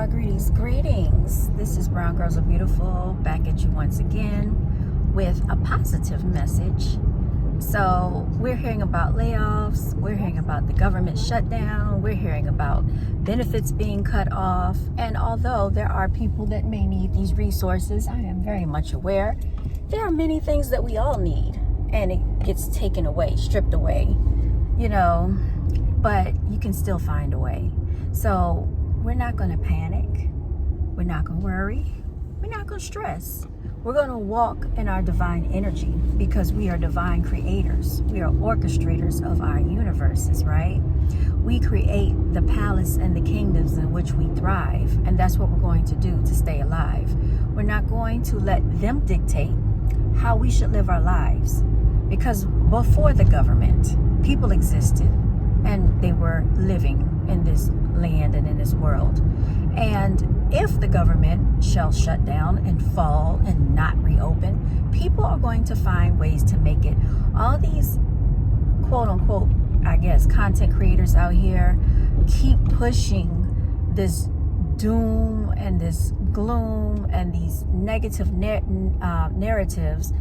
Greetings. This is Brown Girls Are Beautiful, back at you once again with a positive message. So we're hearing about layoffs, we're hearing about the government shutdown, we're hearing about benefits being cut off. And although there are people that may need these resources, I am very much aware there are many things that we all need, and it gets taken away, stripped away, but you can still find a way. So we're not going to panic. We're not going to worry. We're not going to stress. We're going to walk in our divine energy because we are divine creators. We are orchestrators of our universes, right? We create the palace and the kingdoms in which we thrive. And that's what we're going to do to stay alive. We're not going to let them dictate how we should live our lives. Because before the government, people existed and they were living in this land and in this world. And if the government shall shut down and fall and not reopen, people are going to find ways to make it. All these quote unquote, content creators out here keep pushing this doom and this gloom and these negative narratives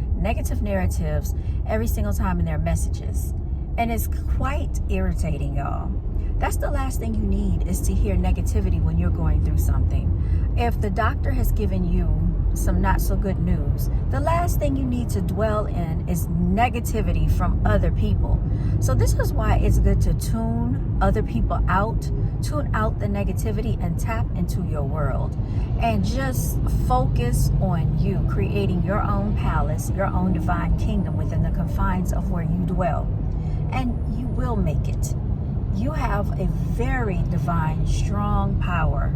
every single time in their messages. And it's quite irritating, y'all. That's the last thing you need, is to hear negativity when you're going through something. If the doctor has given you some not so good news, the last thing you need to dwell in is negativity from other people. So this is why it's good to tune other people out, tune out the negativity and tap into your world. And just focus on you, creating your own palace, your own divine kingdom within the confines of where you dwell. And you will make it. You have a very divine, strong power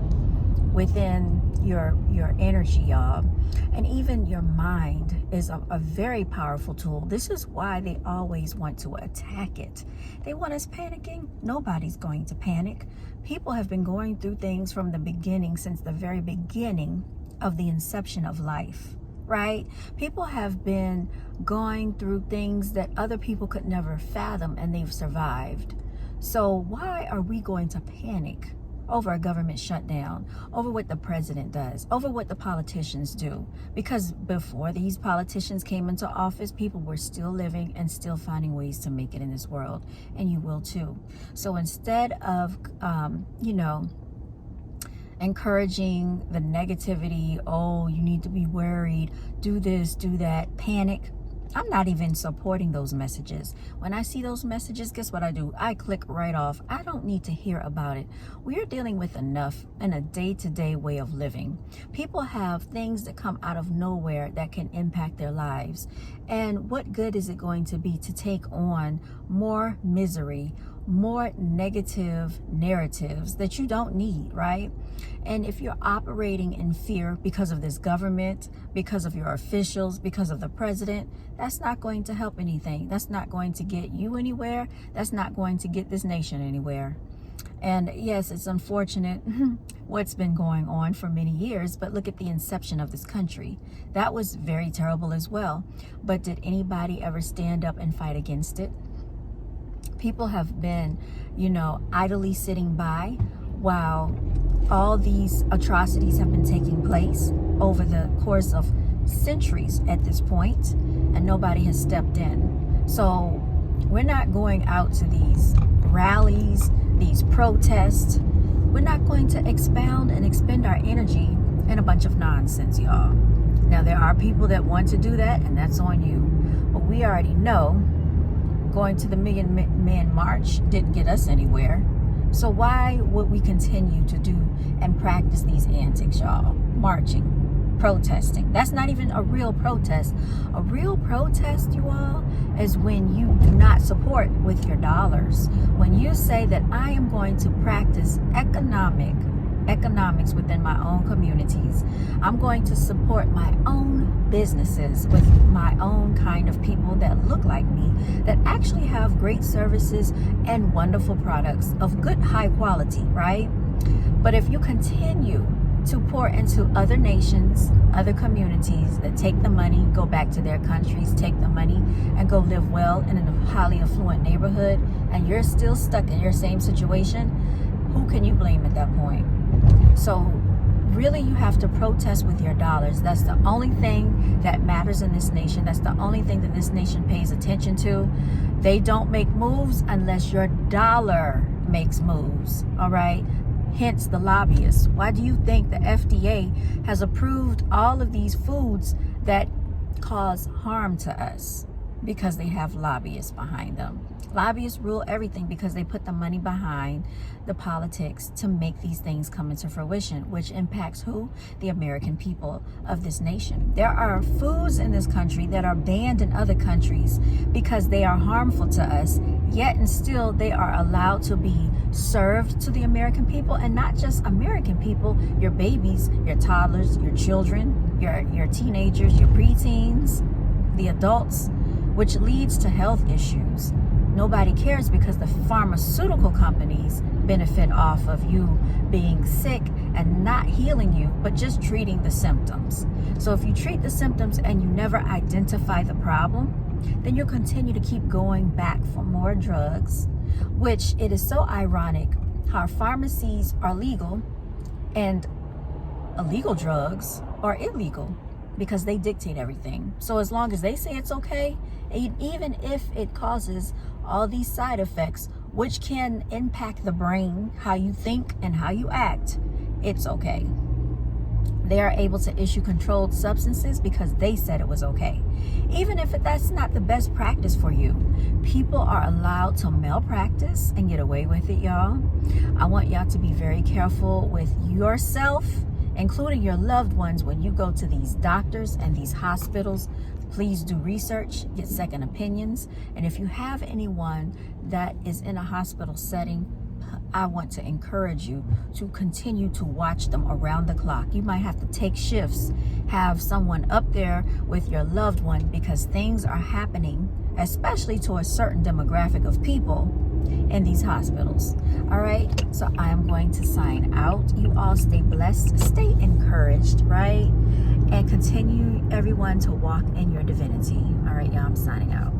within your energy, y'all. And even your mind is a very powerful tool. This is why they always want to attack it. They want us panicking. Nobody's going to panic. People have been going through things from the beginning, since the very beginning of the inception of life. Right? People have been going through things that other people could never fathom, and they've survived. So why are we going to panic over a government shutdown, over what the president does, over what the politicians do? Because before these politicians came into office, people were still living and still finding ways to make it in this world. And you will too. So instead of, encouraging the negativity, oh, you need to be worried, do this, do that, panic, I'm not even supporting those messages. When I see those messages, guess what I do? I click right off. I don't need to hear about it. We are dealing with enough in a day-to-day way of living. People have things that come out of nowhere that can impact their lives. And what good is it going to be to take on more misery, more negative narratives that you don't need, right? And if you're operating in fear because of this government, because of your officials, because of the president, that's not going to help anything. That's not going to get you anywhere. That's not going to get this nation anywhere. And yes, it's unfortunate what's been going on for many years, but look at the inception of this country. That was very terrible as well. But did anybody ever stand up and fight against it? People have been, idly sitting by while all these atrocities have been taking place over the course of centuries at this point, and nobody has stepped in. So we're not going out to these rallies, these protests. We're not going to expound and expend our energy in a bunch of nonsense, y'all. Now, there are people that want to do that, and that's on you. But we already know going to the Million Man March didn't get us anywhere. So why would we continue to do and practice these antics, y'all? Marching, protesting. That's not even a real protest. A real protest, you all, is when you do not support with your dollars. When you say that I am going to practice economics within my own communities. I'm going to support my own businesses with my own kind of people that look like me, that actually have great services and wonderful products of good high quality, right? But if you continue to pour into other nations, other communities that take the money, go back to their countries, take the money and go live well in a highly affluent neighborhood, and you're still stuck in your same situation, who can you blame at that point? So really you have to protest with your dollars. That's the only thing that matters in this nation. That's the only thing that this nation pays attention to. They don't make moves unless your dollar makes moves, all right? Hence the lobbyists. Why do you think the FDA has approved all of these foods that cause harm to us? Because they have lobbyists behind them. Lobbyists rule everything because they put the money behind the politics to make these things come into fruition, which impacts who? The American people of this nation. There are foods in this country that are banned in other countries because they are harmful to us, yet and still they are allowed to be served to the American people, and not just American people, your babies, your toddlers, your children, your teenagers, your preteens, the adults, which leads to health issues. Nobody cares because the pharmaceutical companies benefit off of you being sick and not healing you, but just treating the symptoms. So if you treat the symptoms and you never identify the problem, then you'll continue to keep going back for more drugs, which it is so ironic how pharmacies are legal and illegal drugs are illegal, because they dictate everything. So as long as they say it's okay, even if it causes all these side effects, which can impact the brain, how you think and how you act, it's okay. They are able to issue controlled substances because they said it was okay. Even if that's not the best practice for you, people are allowed to malpractice and get away with it, y'all. I want y'all to be very careful with yourself, including your loved ones, when you go to these doctors and these hospitals. Please do research, get second opinions. And if you have anyone that is in a hospital setting, I want to encourage you to continue to watch them around the clock. You might have to take shifts, have someone up there with your loved one, because things are happening, especially to a certain demographic of people in these hospitals. All right, so I am going to sign out. You all stay blessed, stay encouraged, right? And continue, everyone, to walk in your divinity. All right, y'all, I'm signing out.